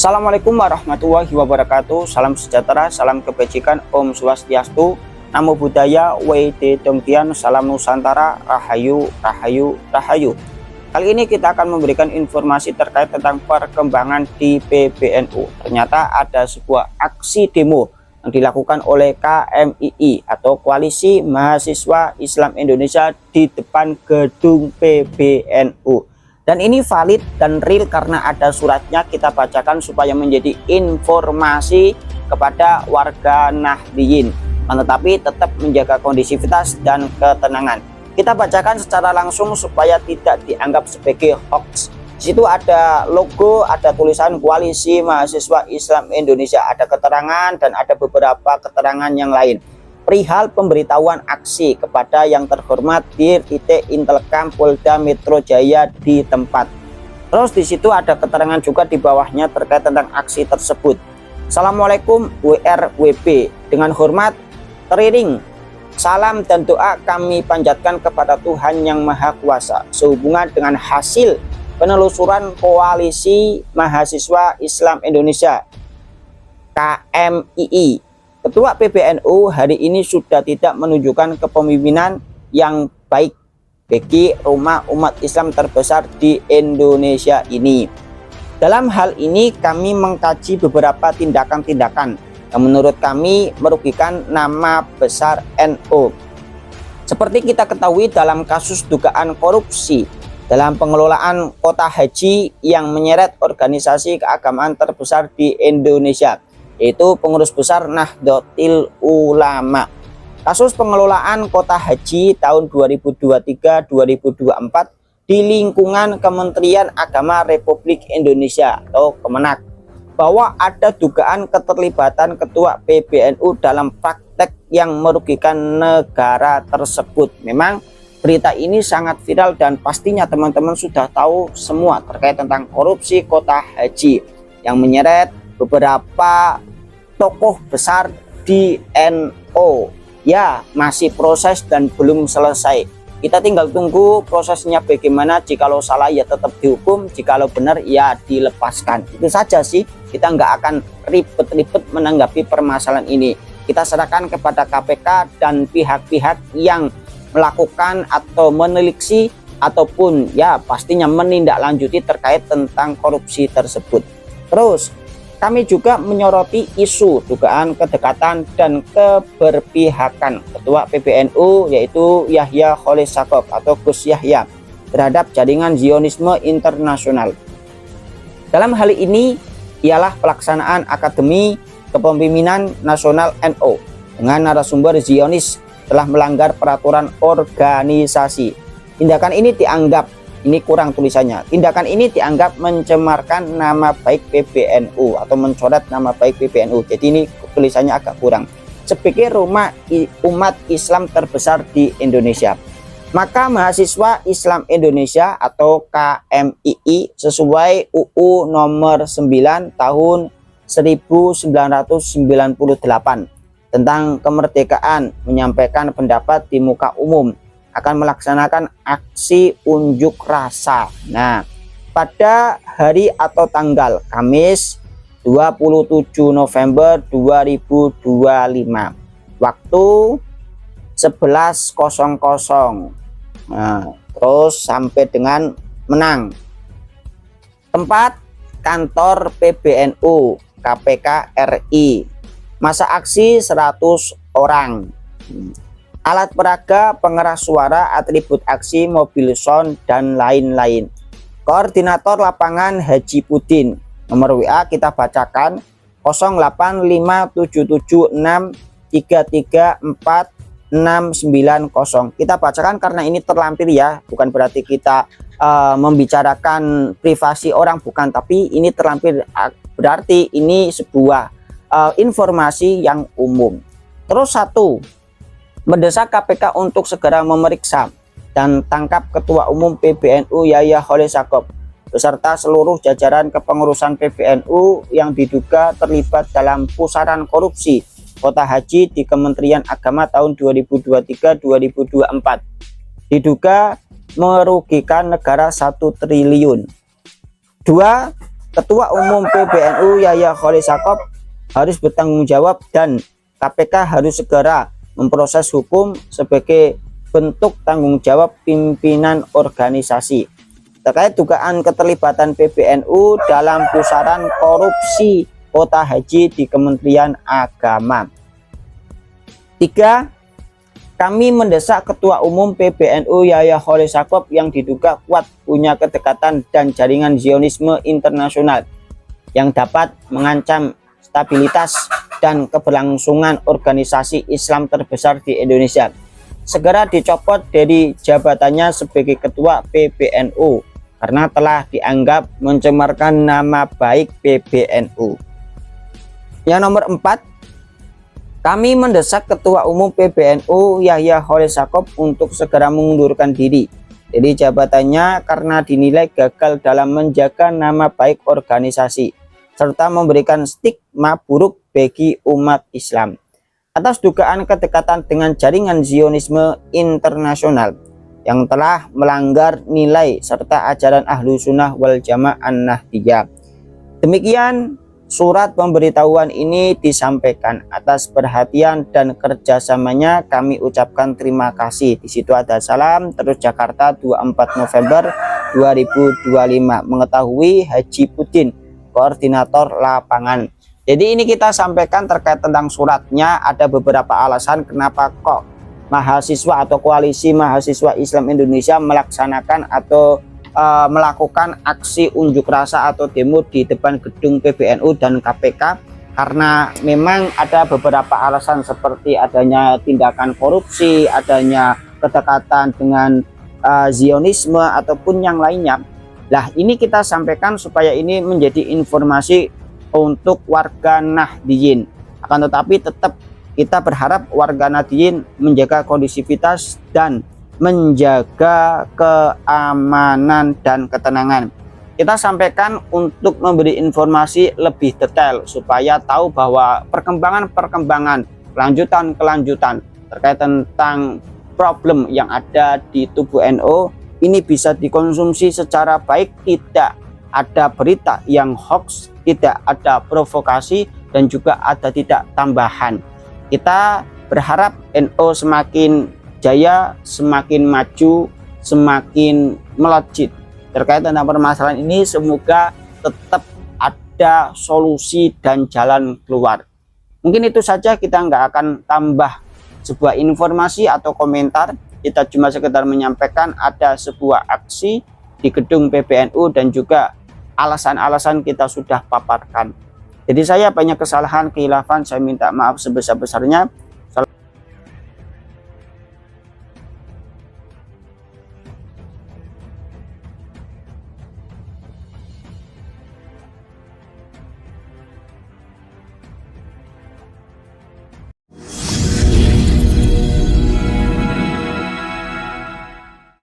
Assalamualaikum warahmatullahi wabarakatuh. Salam sejahtera, salam kebajikan, Om Swastiastu, Namo Buddhaya, W.D. Dongtian, Salam Nusantara, Rahayu, Rahayu, Rahayu. Kali ini kita akan memberikan informasi terkait tentang perkembangan di PBNU. Ternyata ada sebuah aksi demo yang dilakukan oleh KMII atau Koalisi Mahasiswa Islam Indonesia di depan gedung PBNU. Dan ini valid dan real karena ada suratnya, kita bacakan supaya menjadi informasi kepada warga Nahdliyin, tetapi tetap menjaga kondisivitas dan ketenangan. Kita bacakan secara langsung supaya tidak dianggap sebagai hoax. Di situ ada logo, ada tulisan Koalisi Mahasiswa Islam Indonesia, ada keterangan dan ada beberapa keterangan yang lain perihal pemberitahuan aksi kepada yang terhormat Dirtitik Intelkam Polda Metro Jaya di tempat. Terus di situ ada keterangan juga di bawahnya terkait tentang aksi tersebut. Assalamualaikum WRWB, dengan hormat teriring salam dan doa kami panjatkan kepada Tuhan Yang Maha Kuasa sehubungan dengan hasil penelusuran Koalisi Mahasiswa Islam Indonesia KMII. Ketua PBNU hari ini sudah tidak menunjukkan kepemimpinan yang baik bagi rumah umat Islam terbesar di Indonesia ini. Dalam hal ini kami mengkaji beberapa tindakan-tindakan yang menurut kami merugikan nama besar NU. Seperti kita ketahui dalam kasus dugaan korupsi dalam pengelolaan kota haji yang menyeret organisasi keagamaan terbesar di Indonesia, yaitu pengurus besar Nahdlatul Ulama. Kasus pengelolaan kota haji tahun 2023-2024 di lingkungan Kementerian Agama Republik Indonesia atau Kemenak, bahwa ada dugaan keterlibatan ketua PBNU dalam praktek yang merugikan negara tersebut. Memang berita ini sangat viral dan pastinya teman-teman sudah tahu semua terkait tentang korupsi kota haji yang menyeret beberapa tokoh besar di NU. Ya, masih proses dan belum selesai. Kita tinggal tunggu prosesnya bagaimana. Jikalau salah ya tetap dihukum, jikalau benar ya dilepaskan. Itu saja sih, kita nggak akan ribet-ribet menanggapi permasalahan ini. Kita serahkan kepada KPK dan pihak-pihak yang melakukan atau meneliti ataupun ya pastinya menindaklanjuti terkait tentang korupsi tersebut. Terus kami juga menyoroti isu dugaan kedekatan dan keberpihakan Ketua PBNU yaitu Yahya Khalil Stakuf atau Gus Yahya terhadap jaringan Zionisme internasional. Dalam hal ini ialah pelaksanaan Akademi Kepemimpinan Nasional NU dengan narasumber Zionis telah melanggar peraturan organisasi. Tindakan ini dianggap, ini kurang tulisannya, tindakan ini dianggap mencemarkan nama baik PBNU atau mencoret nama baik PBNU. Jadi ini tulisannya agak kurang. Sebagai rumah umat Islam terbesar di Indonesia, maka Mahasiswa Islam Indonesia atau KMII sesuai UU nomor 9 tahun 1998 tentang kemerdekaan menyampaikan pendapat di muka umum akan melaksanakan aksi unjuk rasa. Nah, pada hari atau tanggal Kamis 27 November 2025 waktu 11.00. Nah, terus sampai dengan menang. Tempat kantor PBNU KPK RI. Masa aksi 100 orang. Alat peraga, pengeras suara, atribut aksi, mobil sound, dan lain-lain. Koordinator lapangan Haji Pudin. Nomor WA kita bacakan 085763346990. Kita bacakan karena ini terlampir ya, bukan berarti kita membicarakan privasi orang, bukan, tapi ini terlampir berarti ini sebuah informasi yang umum. Terus satu, mendesak KPK untuk segera memeriksa dan tangkap Ketua Umum PBNU Yahya Khalil Stakuf beserta seluruh jajaran kepengurusan PBNU yang diduga terlibat dalam pusaran korupsi kota haji di Kementerian Agama tahun 2023-2024. Diduga merugikan negara 1 triliun. 2. Ketua Umum PBNU Yahya Khalil Stakuf harus bertanggung jawab dan KPK harus segera memproses hukum sebagai bentuk tanggung jawab pimpinan organisasi terkait dugaan keterlibatan PBNU dalam pusaran korupsi kuota haji di Kementerian Agama. 3. Kami mendesak Ketua Umum PBNU Yahya Khalil Stakuf yang diduga kuat punya kedekatan dan jaringan Zionisme internasional yang dapat mengancam stabilitas dan keberlangsungan organisasi Islam terbesar di Indonesia segera dicopot dari jabatannya sebagai Ketua PBNU karena telah dianggap mencemarkan nama baik PBNU. Yang nomor 4, kami mendesak Ketua Umum PBNU Yahya Khalil Stakuf untuk segera mengundurkan diri dari jabatannya karena dinilai gagal dalam menjaga nama baik organisasi serta memberikan stigma buruk bagi umat Islam atas dugaan kedekatan dengan jaringan Zionisme internasional yang telah melanggar nilai serta ajaran Ahlu Sunnah wal Jamaah An-Nahdiyah. Demikian surat pemberitahuan ini disampaikan. Atas perhatian dan kerjasamanya kami ucapkan terima kasih. Di situ ada salam terus Jakarta 24 November 2025. Mengetahui Haji Pudin, koordinator lapangan. Jadi ini kita sampaikan terkait tentang suratnya. Ada beberapa alasan kenapa kok mahasiswa atau koalisi mahasiswa Islam Indonesia melaksanakan atau melakukan aksi unjuk rasa atau demo di depan gedung PBNU dan KPK, karena memang ada beberapa alasan seperti adanya tindakan korupsi, adanya kedekatan dengan Zionisme ataupun yang lainnya. Nah, ini kita sampaikan supaya ini menjadi informasi untuk warga Nahdliyin. Akan tetapi tetap kita berharap warga Nahdliyin menjaga kondusivitas dan menjaga keamanan dan ketenangan. Kita sampaikan untuk memberi informasi lebih detail supaya tahu bahwa perkembangan-perkembangan, kelanjutan-kelanjutan terkait tentang problem yang ada di tubuh NU ini bisa dikonsumsi secara baik, tidak ada berita yang hoax, tidak ada provokasi, dan juga ada tidak tambahan. Kita berharap NU semakin jaya, semakin maju, semakin melejit. Terkait tentang permasalahan ini, semoga tetap ada solusi dan jalan keluar. Mungkin itu saja, kita nggak akan tambah sebuah informasi atau komentar. Kita cuma sekedar menyampaikan ada sebuah aksi di gedung PBNU dan juga alasan-alasan kita sudah paparkan. Jadi saya banyak kesalahan, khilafan, saya minta maaf sebesar-besarnya.